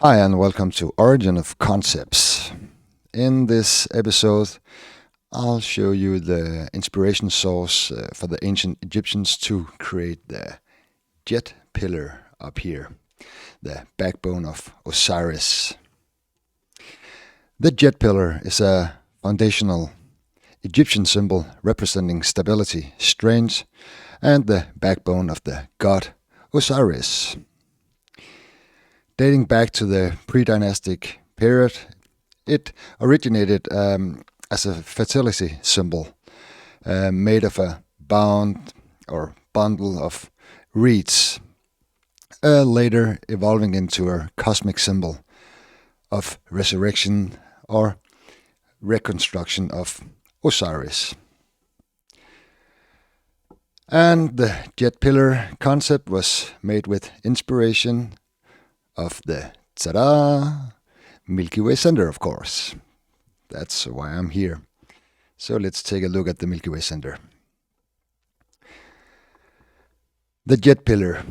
Hi, and welcome to Origin of Concepts. In this episode, I'll show you the inspiration source for the ancient Egyptians to create the Djed Pillar up here, the backbone of Osiris. The Djed Pillar is a foundational Egyptian symbol representing stability, strength, and the backbone of the god Osiris. Dating back to the pre-dynastic period, it originated as a fertility symbol made of a bound or bundle of reeds, later evolving into a cosmic symbol of resurrection or reconstruction of Osiris. And the Djed Pillar concept was made with inspiration of the Milky Way center, of course. That's why I'm here. So let's take a look at the Milky Way center. The Djed Pillar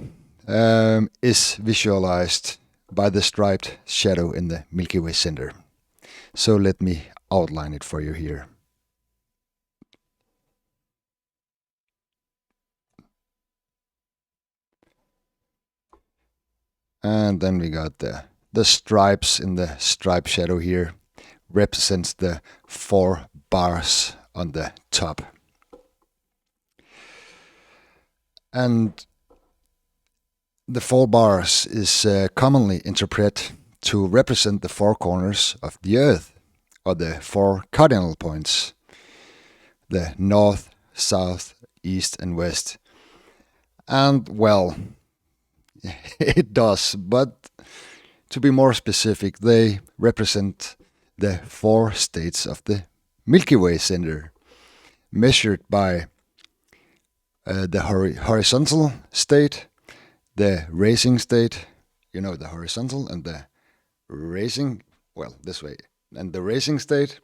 is visualized by the striped shadow in the Milky Way center. So let me outline it for you here. And then we got the stripes in the stripe shadow here represents the 4 bars on the top. And the 4 bars is commonly interpreted to represent the 4 corners of the earth, or the 4 cardinal points, the north, south, east, and west. And well, it does, but to be more specific, they represent the 4 states of the Milky Way center, measured by the horizontal state, the rising state, the horizontal and the rising, this way, and the rising state,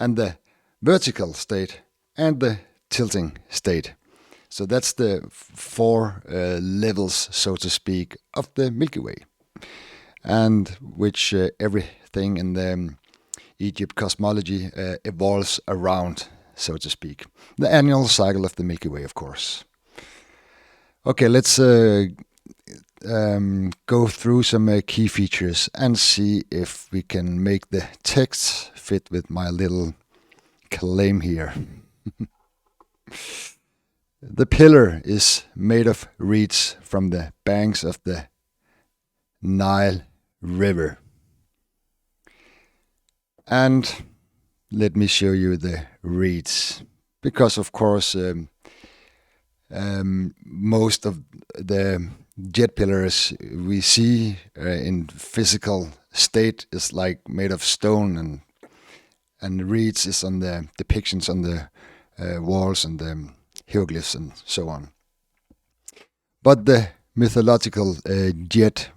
and the vertical state, and the tilting state. So that's the 4 levels, so to speak, of the Milky Way, and which everything in the Egypt cosmology evolves around, so to speak. The annual cycle of the Milky Way, of course. Okay, let's go through some key features and see if we can make the text fit with my little claim here. The pillar is made of reeds from the banks of the Nile River. And let me show you the reeds, because of course most of the Djed pillars we see in physical state is like made of stone, and reeds is on the depictions on the walls and the hieroglyphs and so on. But the mythological Djed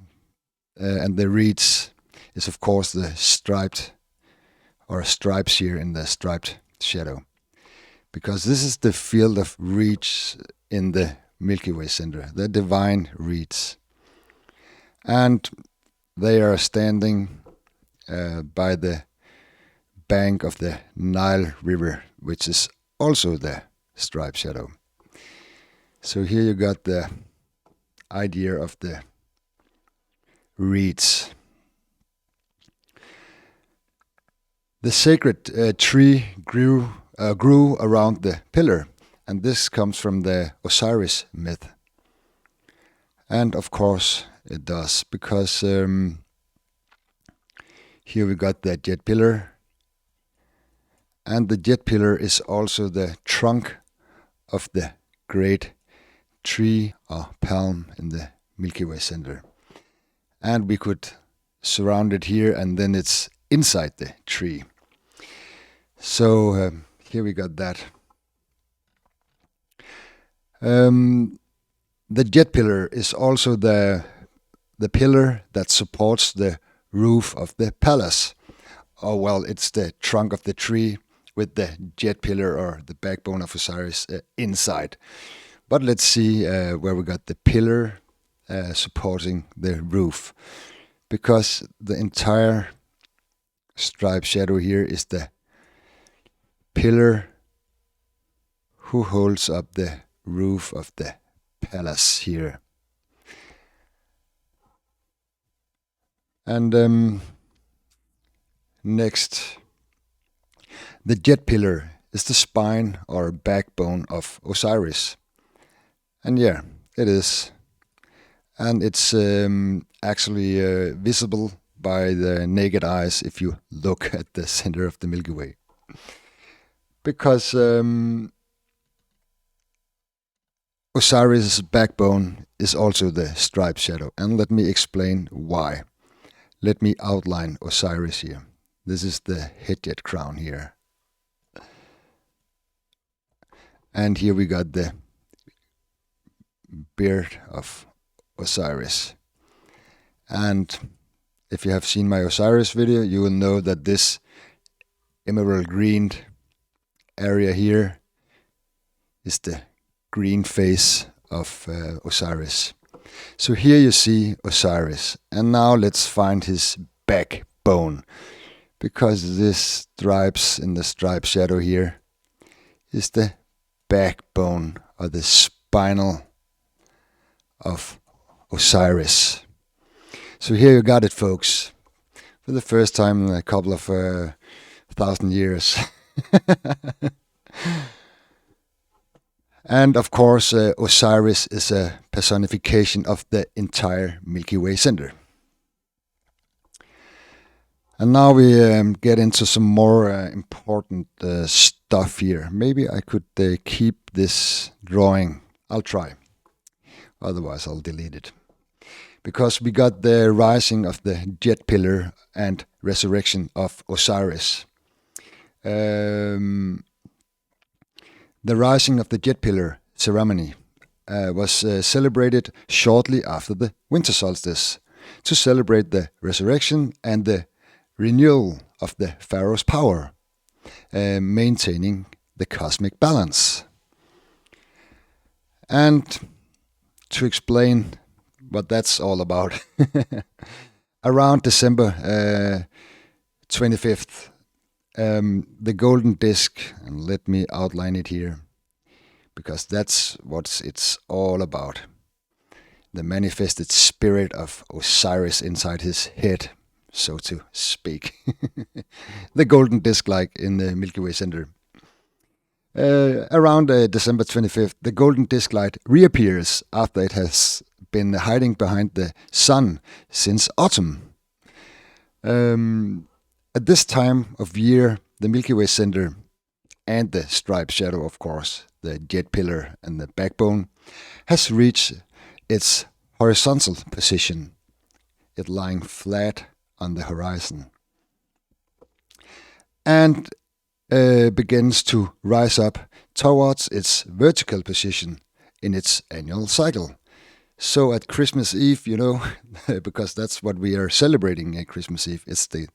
and the reeds is of course the striped or stripes here in the striped shadow, because this is the field of reeds in the Milky Way center, the divine reeds. And they are standing by the bank of the Nile River, which is also the striped shadow. So here you got the idea of the reeds. The sacred tree grew around the pillar, and this comes from the Osiris myth. And of course it does, because here we got the Djed Pillar, and the Djed Pillar is also the trunk of the great tree or palm in the Milky Way center. And we could surround it here, and then it's inside the tree. So here we got that. The Djed Pillar is also the pillar that supports the roof of the palace. It's the trunk of the tree with the Djed Pillar or the backbone of Osiris inside. But let's see where we got the pillar supporting the roof. because the entire striped shadow here is the pillar who holds up the roof of the palace here. And next, the Djed Pillar is the spine or backbone of Osiris. And yeah, it is. And it's actually visible by the naked eyes if you look at the center of the Milky Way. Because Osiris' backbone is also the striped shadow. And let me explain why. Let me outline Osiris here. This is the head crown here. And here we got the beard of Osiris. And if you have seen my Osiris video, you will know that this emerald green area here is the green face of Osiris. So here you see Osiris. And now let's find his backbone. Because this stripes in the striped shadow here is the backbone or the spinal of Osiris. So here you got it, folks. For the first time in a couple of 1,000 years. And of course, Osiris is a personification of the entire Milky Way center. And now we get into some more important stuff here. Maybe I could keep this drawing. I'll try. Otherwise, I'll delete it. Because we got the rising of the Djed Pillar and resurrection of Osiris. The rising of the Djed Pillar ceremony was celebrated shortly after the winter solstice to celebrate the resurrection and the renewal of the pharaoh's power, maintaining the cosmic balance. And to explain what that's all about, around December 25th, the golden disc, and let me outline it here, because that's what it's all about. The manifested spirit of Osiris inside his head, so to speak. The golden disc, like in the Milky Way center. Around December 25th, the golden disc light reappears after it has been hiding behind the sun since autumn. At this time of year, the Milky Way center and the striped shadow, of course, the Djed Pillar and the backbone, has reached its horizontal position, it lying flat on the horizon, and begins to rise up towards its vertical position in its annual cycle. So at Christmas Eve, because that's what we are celebrating at Christmas Eve, it's the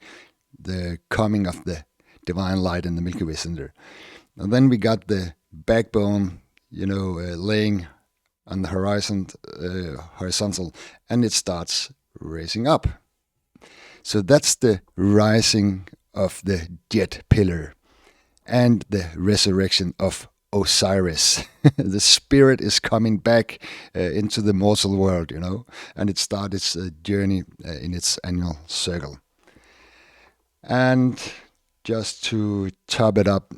coming of the divine light in the Milky Way center. And then we got the backbone, laying on the horizontal, and it starts raising up. So that's the rising of the Djed Pillar and the resurrection of Osiris. The spirit is coming back into the mortal world, and it starts its journey in its annual circle. And just to top it up,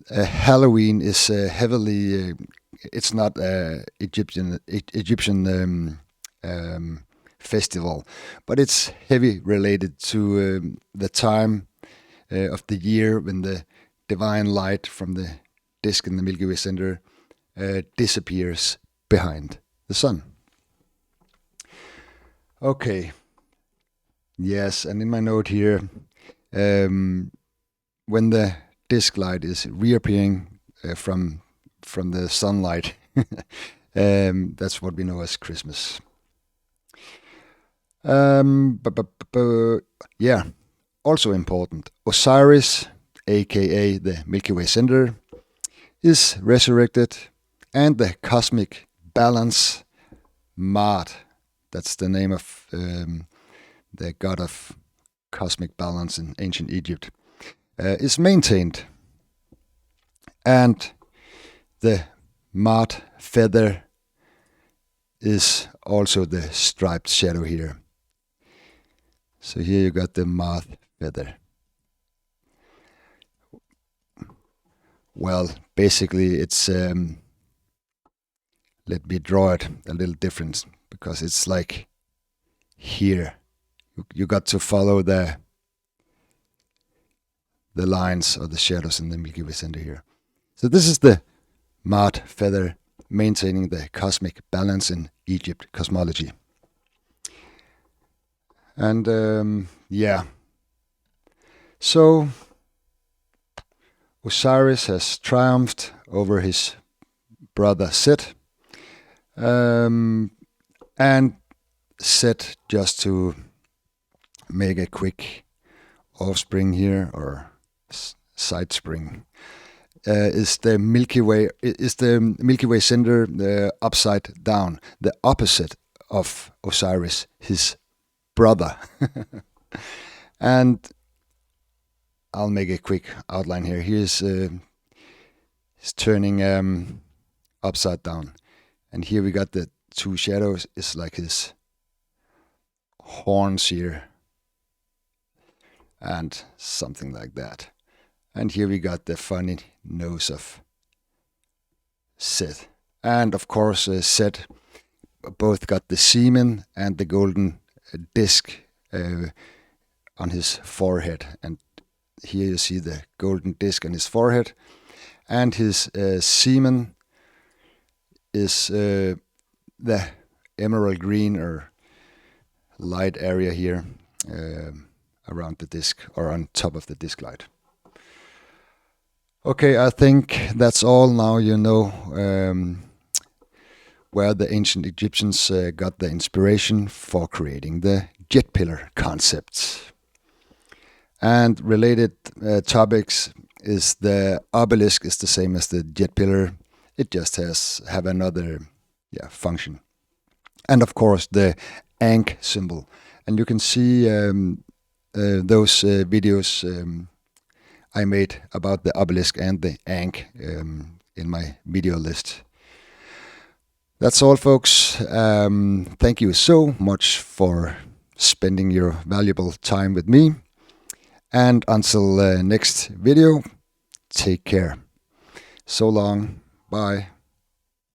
Halloween is heavily, it's not Egyptian festival, but it's heavy related to the time of the year when the divine light from the disk in the Milky Way center disappears behind the sun. Okay. Yes, and in my note here, when the disk light is reappearing from the sunlight, that's what we know as Christmas. Yeah, also important, Osiris, aka the Milky Way center, is resurrected, and the cosmic balance, Ma'at, that's the name of the god of cosmic balance in ancient Egypt, is maintained. And the mud feather is also the striped shadow here. So here you got the moth feather. Well, basically it's, let me draw it a little different, because it's like here. You got to follow the lines or the shadows in the Milky Way center here. So this is the mud feather maintaining the cosmic balance in Egypt cosmology. And yeah, so Osiris has triumphed over his brother Set, and Set, just to make a quick offspring here, or side spring, is the Milky Way. Is the Milky Way center upside down, the opposite of Osiris, his brother. And I'll make a quick outline here. He's turning upside down, and here we got the two shadows. It's like his horns here, and something like that. And here we got the funny nose of Set. And of course, Set both got the semen and the golden disc on his forehead. And here you see the golden disc on his forehead. And his semen is the emerald green or light area here around the disc, or on top of the disc light. Okay, I think that's all. Now you know where the ancient Egyptians got the inspiration for creating the Djed Pillar concept. And related topics is the obelisk is the same as the Djed Pillar. It just have another function. And of course the Ankh symbol. And you can see those videos I made about the obelisk and the Ankh in my video list. That's all, folks. Thank you so much for spending your valuable time with me. And until next video, take care. So long. Bye.